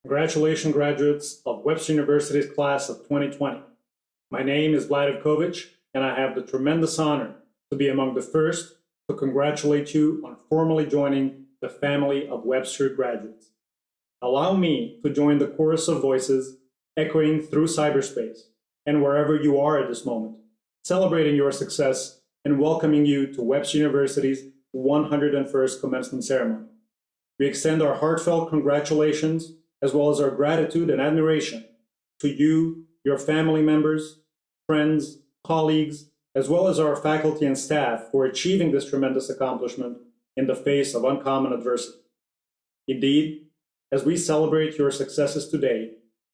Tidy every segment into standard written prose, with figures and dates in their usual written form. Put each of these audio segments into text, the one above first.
Congratulations, graduates of Webster University's class of 2020. My name is Vladimir Ivkovic, and I have the tremendous honor to be among the first to congratulate you on formally joining the family of Webster graduates. Allow me to join the chorus of voices echoing through cyberspace and wherever you are at this moment, celebrating your success and welcoming you to Webster University's 101st commencement ceremony. We extend our heartfelt congratulations as well as our gratitude and admiration to you, your family members, friends, colleagues, as well as our faculty and staff for achieving this tremendous accomplishment in the face of uncommon adversity. Indeed, as we celebrate your successes today,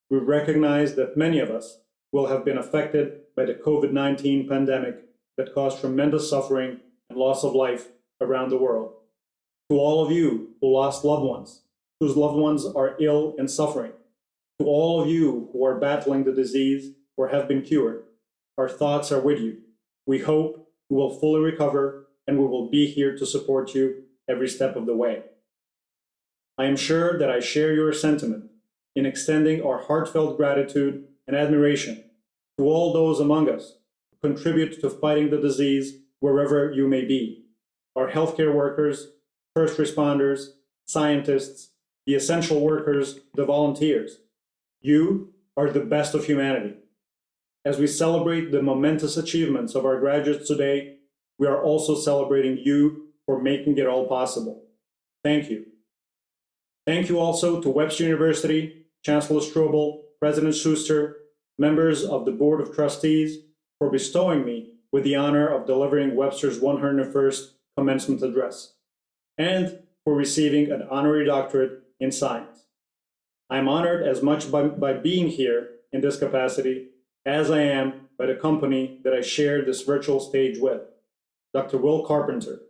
we recognize that many of us will have been affected by the COVID-19 pandemic that caused tremendous suffering and loss of life around the world. To all of you who lost loved ones, whose loved ones are ill and suffering, to all of you who are battling the disease or have been cured, our thoughts are with you. We hope you will fully recover, and we will be here to support you every step of the way. I am sure that I share your sentiment in extending our heartfelt gratitude and admiration to all those among us who contribute to fighting the disease wherever you may be, our healthcare workers, first responders, scientists, the essential workers, the volunteers. You are the best of humanity. As we celebrate the momentous achievements of our graduates today, we are also celebrating you for making it all possible. Thank you. Thank you also to Webster University, Chancellor Strobel, President Schuster, members of the Board of Trustees for bestowing me with the honor of delivering Webster's 101st commencement address, and for receiving an honorary doctorate in science. I am honored as much by being here in this capacity as I am by the company that I share this virtual stage with, Dr. Will Carpenter,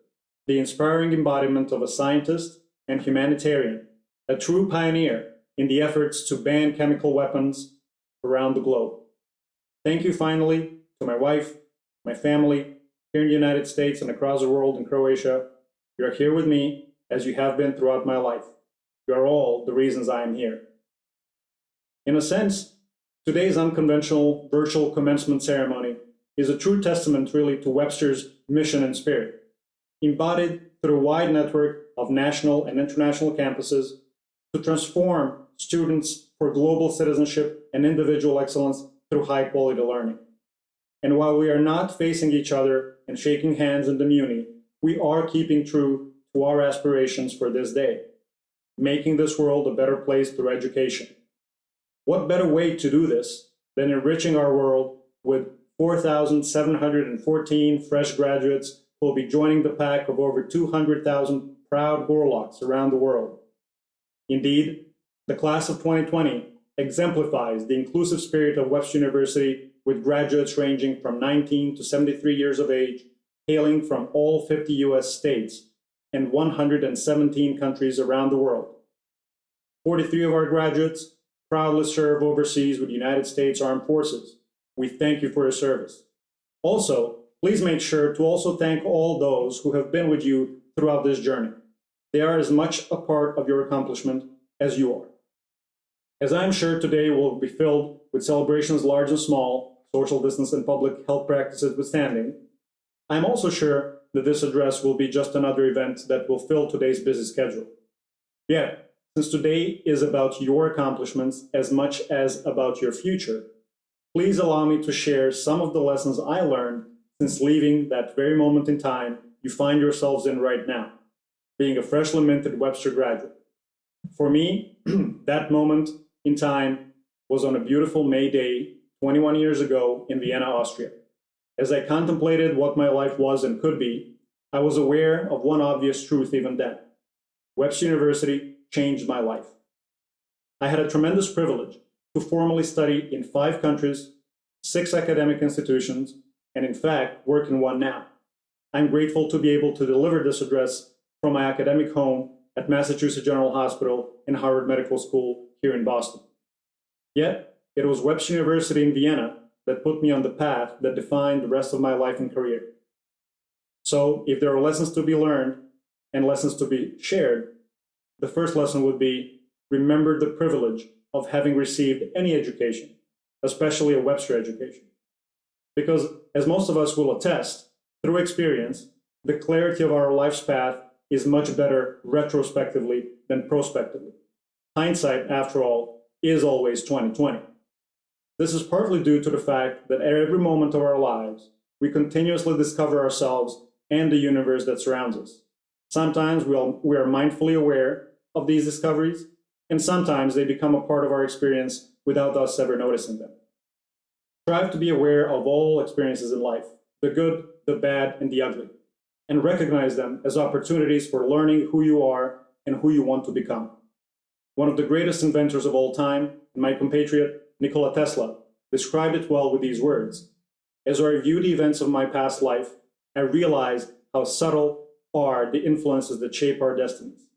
the inspiring embodiment of a scientist and humanitarian, a true pioneer in the efforts to ban chemical weapons around the globe. Thank you finally to my wife, my family, here in the United States and across the world in Croatia. You are here with me as you have been throughout my life. You are all the reasons I am here. In a sense, today's unconventional virtual commencement ceremony is a true testament really to Webster's mission and spirit, embodied through a wide network of national and international campuses to transform students for global citizenship and individual excellence through high-quality learning. And while we are not facing each other and shaking hands in the Muni, we are keeping true to our aspirations for this day, making this world a better place through education. What better way to do this than enriching our world with 4,714 fresh graduates who will be joining the pack of over 200,000 proud warlocks around the world. Indeed, the class of 2020 exemplifies the inclusive spirit of Webster University, with graduates ranging from 19 to 73 years of age, hailing from all 50 US states and 117 countries around the world. 43 of our graduates proudly serve overseas with the United States Armed Forces. We thank you for your service. Also, please make sure to also thank all those who have been with you throughout this journey. They are as much a part of your accomplishment as you are. As I'm sure today will be filled with celebrations large and small, social distance and public health practices withstanding, I'm also sure that this address will be just another event that will fill today's busy schedule. Yet, since today is about your accomplishments as much as about your future, please allow me to share some of the lessons I learned since leaving that very moment in time you find yourselves in right now, being a freshly minted Webster graduate. For me, that moment in time was on a beautiful May day 21 years ago in Vienna, Austria. As I contemplated what my life was and could be, I was aware of one obvious truth even then. Webster University changed my life. I had a tremendous privilege to formally study in 5 countries, 6 academic institutions, and in fact, work in one now. I'm grateful to be able to deliver this address from my academic home at Massachusetts General Hospital and Harvard Medical School here in Boston. Yet, it was Webster University in Vienna that put me on the path that defined the rest of my life and career. So, if there are lessons to be learned and lessons to be shared, the first lesson would be remember the privilege of having received any education, especially a Webster education. Because, as most of us will attest, through experience, the clarity of our life's path is much better retrospectively than prospectively. Hindsight, after all, is always 20/20. This is partly due to the fact that at every moment of our lives, we continuously discover ourselves and the universe that surrounds us. Sometimes we are mindfully aware of these discoveries, and sometimes they become a part of our experience without us ever noticing them. Strive to be aware of all experiences in life, the good, the bad, and the ugly, and recognize them as opportunities for learning who you are and who you want to become. One of the greatest inventors of all time, my compatriot Nikola Tesla, described it well with these words: "As I review the events of my past life, I realize how subtle are the influences that shape our destinies."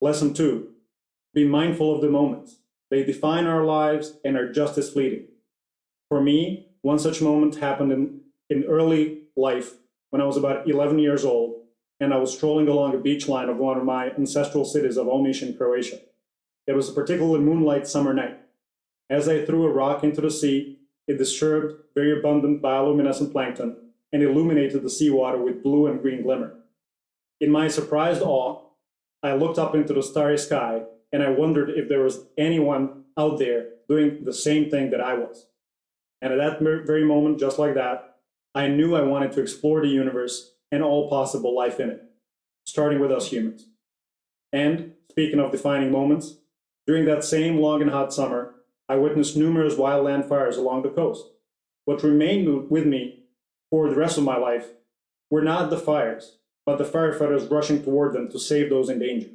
Lesson 2, be mindful of the moments. They define our lives and are just as fleeting. For me, one such moment happened in early life when I was about 11 years old, and I was strolling along a beach line of one of my ancestral cities of Omiš in Croatia. It was a particularly moonlight summer night. As I threw a rock into the sea, it disturbed very abundant bioluminescent plankton and illuminated the seawater with blue and green glimmer. In my surprised awe, I looked up into the starry sky and I wondered if there was anyone out there doing the same thing that I was. And at that very moment, just like that, I knew I wanted to explore the universe and all possible life in it, starting with us humans. And speaking of defining moments, during that same long and hot summer, I witnessed numerous wildland fires along the coast. What remained with me for the rest of my life were not the fires, but the firefighters rushing toward them to save those in danger.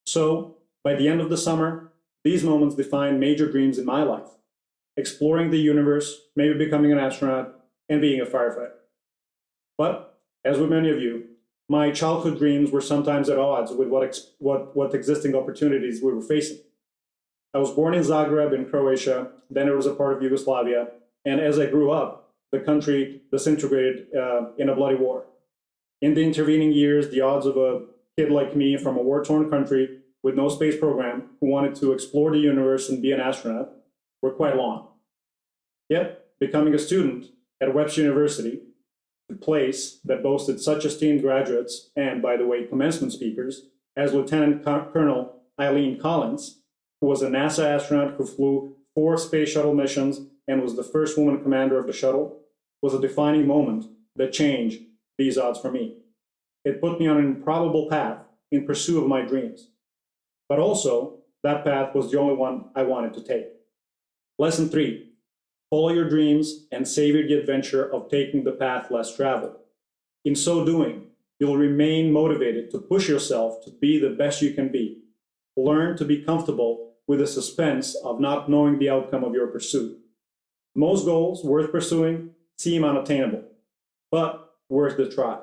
So, by the end of the summer, these moments defined major dreams in my life: exploring the universe, maybe becoming an astronaut, and being a firefighter. But, as with many of you, my childhood dreams were sometimes at odds with what existing opportunities we were facing. I was born in Zagreb in Croatia, then it was a part of Yugoslavia, and as I grew up, the country disintegrated in a bloody war. In the intervening years, the odds of a kid like me from a war-torn country with no space program who wanted to explore the universe and be an astronaut were quite long. Yet, becoming a student at Webster University, the place that boasted such esteemed graduates and, by the way, commencement speakers, as Lieutenant Colonel Eileen Collins, who was a NASA astronaut who flew 4 space shuttle missions and was the first woman commander of the shuttle, was a defining moment that changed these odds for me. It put me on an improbable path in pursuit of my dreams. But also, that path was the only one I wanted to take. Lesson 3, follow your dreams and savor the adventure of taking the path less traveled. In so doing, you'll remain motivated to push yourself to be the best you can be. Learn to be comfortable with the suspense of not knowing the outcome of your pursuit. Most goals worth pursuing seem unattainable, but worth the try.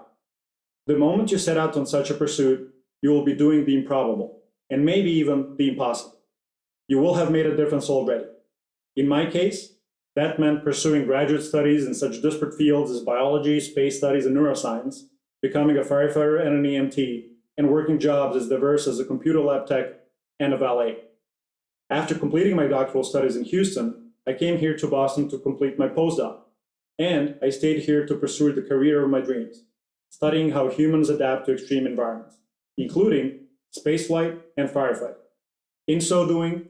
The moment you set out on such a pursuit, you will be doing the improbable, and maybe even the impossible. You will have made a difference already. In my case, that meant pursuing graduate studies in such disparate fields as biology, space studies, and neuroscience, becoming a firefighter and an EMT, and working jobs as diverse as a computer lab tech and a valet. After completing my doctoral studies in Houston, I came here to Boston to complete my postdoc, and I stayed here to pursue the career of my dreams, studying how humans adapt to extreme environments, including spaceflight and firefighting. In so doing,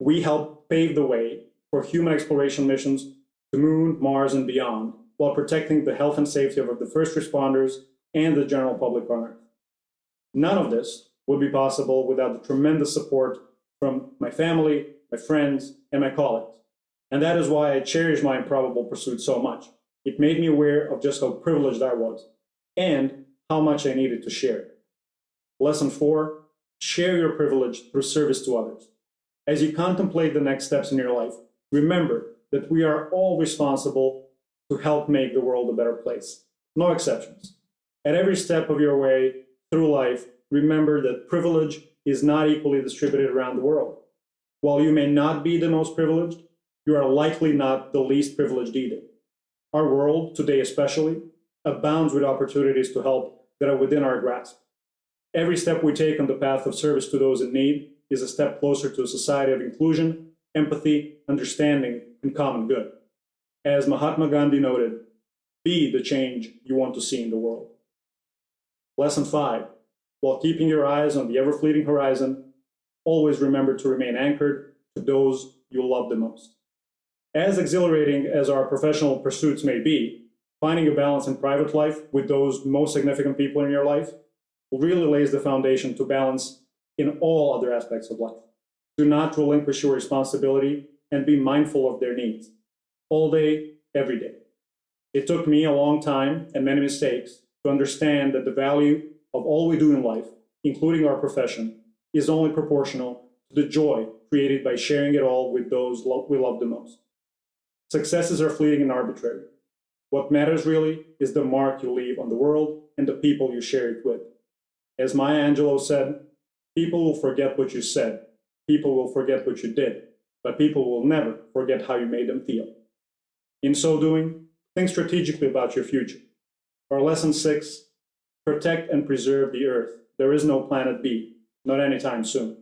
we help pave the way for human exploration missions to Moon, Mars, and beyond, while protecting the health and safety of the first responders and the general public on Earth. None of this would be possible without the tremendous support from my family, my friends, and my colleagues. And that is why I cherish my improbable pursuit so much. It made me aware of just how privileged I was and how much I needed to share it. Lesson 4, share your privilege through service to others. As you contemplate the next steps in your life, remember that we are all responsible to help make the world a better place. No exceptions. At every step of your way through life, remember that privilege is not equally distributed around the world. While you may not be the most privileged, you are likely not the least privileged either. Our world, today especially, abounds with opportunities to help that are within our grasp. Every step we take on the path of service to those in need is a step closer to a society of inclusion, empathy, understanding, and common good. As Mahatma Gandhi noted, be the change you want to see in the world. Lesson 5. While keeping your eyes on the ever-fleeting horizon, always remember to remain anchored to those you love the most. As exhilarating as our professional pursuits may be, finding a balance in private life with those most significant people in your life really lays the foundation to balance in all other aspects of life. Do not relinquish your responsibility and be mindful of their needs, all day, every day. It took me a long time and many mistakes to understand that the value of all we do in life, including our profession, is only proportional to the joy created by sharing it all with those we love the most. Successes are fleeting and arbitrary. What matters really is the mark you leave on the world and the people you share it with. As Maya Angelou said, people will forget what you said, people will forget what you did, but people will never forget how you made them feel. In so doing, think strategically about your future. Our lesson 6, protect and preserve the earth. There is no planet B, not anytime soon.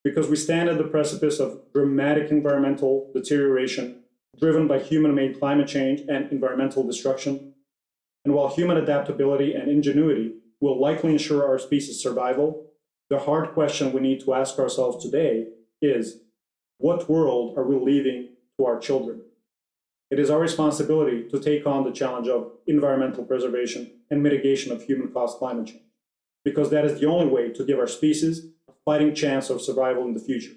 Because we stand at the precipice of dramatic environmental deterioration driven by human-made climate change and environmental destruction. And while human adaptability and ingenuity will likely ensure our species' survival, the hard question we need to ask ourselves today is, what world are we leaving to our children? It is our responsibility to take on the challenge of environmental preservation and mitigation of human-caused climate change, because that is the only way to give our species a fighting chance of survival in the future.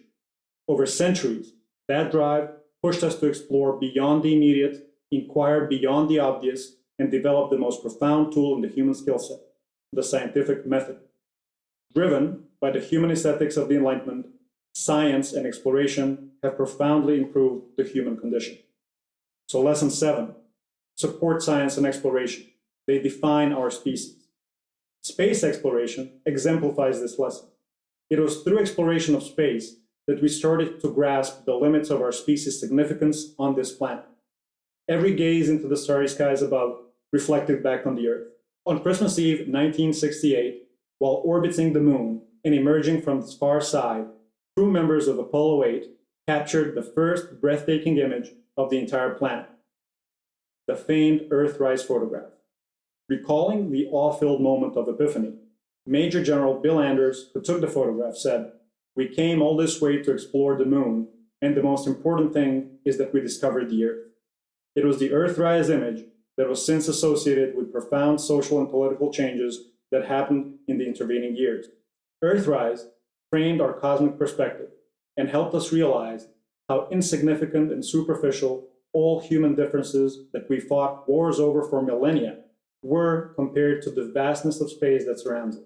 Over centuries, that drive pushed us to explore beyond the immediate, inquire beyond the obvious, and develop the most profound tool in the human skill set, the scientific method. Driven by the humanist ethics of the Enlightenment, science and exploration have profoundly improved the human condition. So lesson 7, support science and exploration. They define our species. Space exploration exemplifies this lesson. It was through exploration of space that we started to grasp the limits of our species' significance on this planet. Every gaze into the starry skies above reflected back on the Earth. On Christmas Eve 1968, while orbiting the moon and emerging from its far side, crew members of Apollo 8 captured the first breathtaking image of the entire planet, the famed Earthrise photograph. Recalling the awe-filled moment of epiphany, Major General Bill Anders, who took the photograph, said, "We came all this way to explore the moon, and the most important thing is that we discovered the Earth." It was the Earthrise image that was since associated with profound social and political changes that happened in the intervening years. Earthrise framed our cosmic perspective and helped us realize how insignificant and superficial all human differences that we fought wars over for millennia were compared to the vastness of space that surrounds us.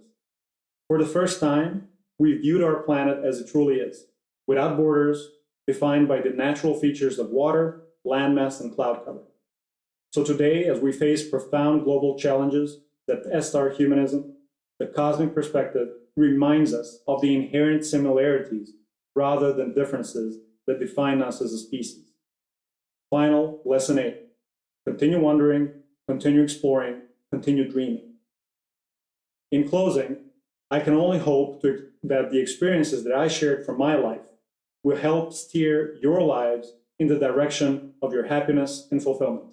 For the first time, we viewed our planet as it truly is, without borders, defined by the natural features of water, landmass, and cloud cover. So today, as we face profound global challenges that test our humanism, the cosmic perspective reminds us of the inherent similarities rather than differences that define us as a species. Final, lesson 8. Continue wondering, continue exploring, continue dreaming. In closing, I can only hope that the experiences that I shared from my life will help steer your lives in the direction of your happiness and fulfillment.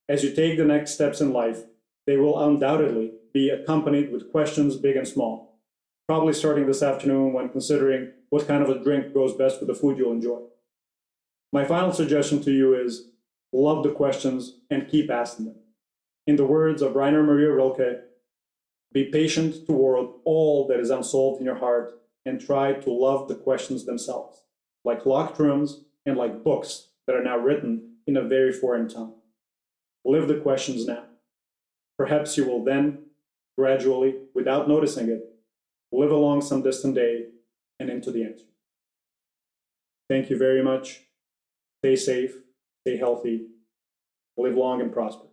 As you take the next steps in life, they will undoubtedly be accompanied with questions big and small, probably starting this afternoon when considering what kind of a drink goes best with the food you'll enjoy. My final suggestion to you is love the questions and keep asking them. In the words of Rainer Maria Rilke, be patient toward all that is unsolved in your heart and try to love the questions themselves, like locked rooms and like books that are now written in a very foreign tongue. Live the questions now. Perhaps you will then, gradually, without noticing it, live along some distant day and into the answer. Thank you very much. Stay safe, stay healthy, live long and prosper.